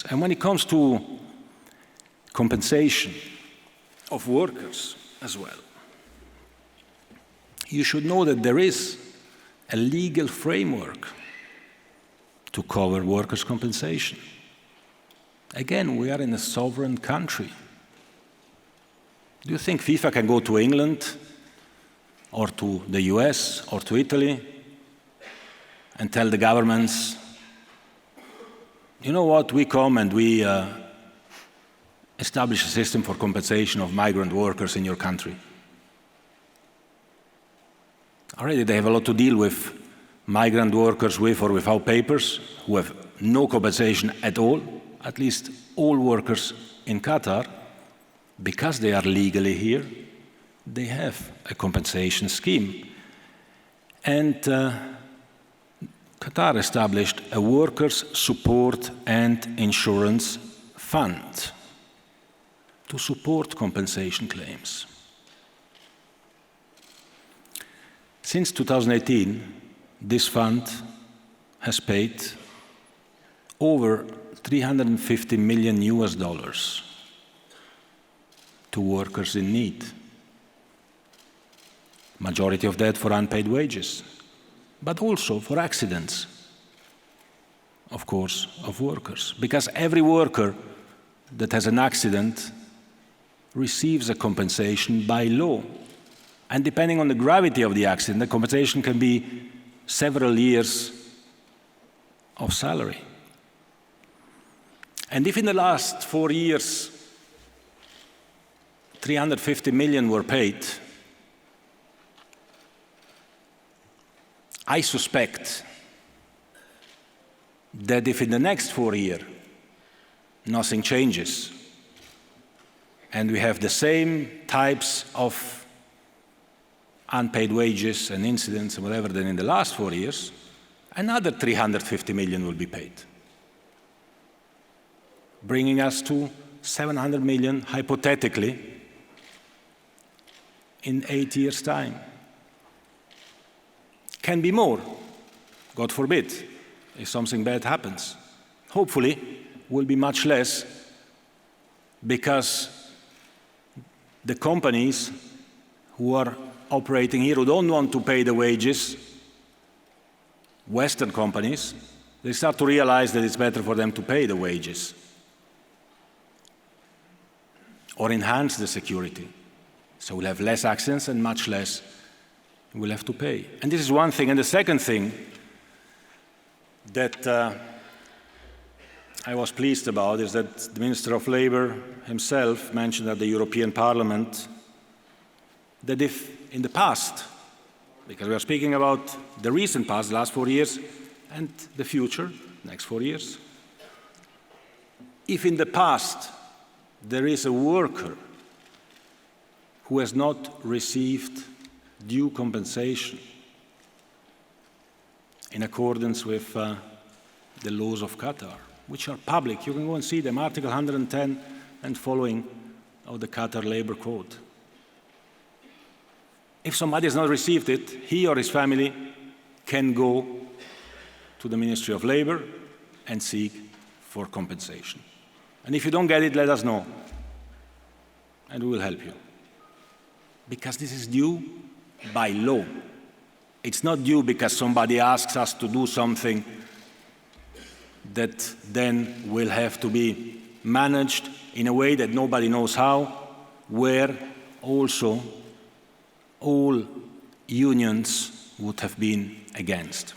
And when it comes to compensation of workers as well, you should know that there is a legal framework to cover workers' compensation. Again, we are in a sovereign country. Do you think FIFA can go to England or to the US or to Italy and tell the governments, you know what, we come and we establish a system for compensation of migrant workers in your country? Already they have a lot to deal with migrant workers with or without papers who have no compensation at all. At least all workers in Qatar, because they are legally here, they have a compensation scheme. And Qatar established a workers' support and insurance fund to support compensation claims. Since 2018, this fund has paid over $350 million to workers in need. Majority of that for unpaid wages, but also for accidents, of course, of workers. Because every worker that has an accident receives a compensation by law. And depending on the gravity of the accident, the compensation can be several years of salary. And if in the last 4 years, 350 million were paid, I suspect that if in the next 4 years nothing changes, and we have the same types of unpaid wages and incidents and whatever than in the last 4 years, another 350 million will be paid, bringing us to 700 million, hypothetically, in 8 years' time. Can be more, God forbid, if something bad happens. Hopefully, will be much less, because the companies who are operating here, who don't want to pay the wages, Western companies, they start to realize that it's better for them to pay the wages or enhance the security. So we'll have less accidents and much less we'll have to pay. And this is one thing. And the second thing that I was pleased about is that the Minister of Labour himself mentioned at the European Parliament that if in the past, because we are speaking about the recent past, the last 4 years, and the future, next 4 years, if in the past there is a worker who has not received due compensation in accordance with the laws of Qatar, which are public. You can go and see them, Article 110 and following of the Qatar Labor Code. If somebody has not received it, he or his family can go to the Ministry of Labour and seek for compensation. And if you don't get it, let us know, and we will help you. Because this is due by law. It's not due because somebody asks us to do something that then will have to be managed in a way that nobody knows how, where also all unions would have been against.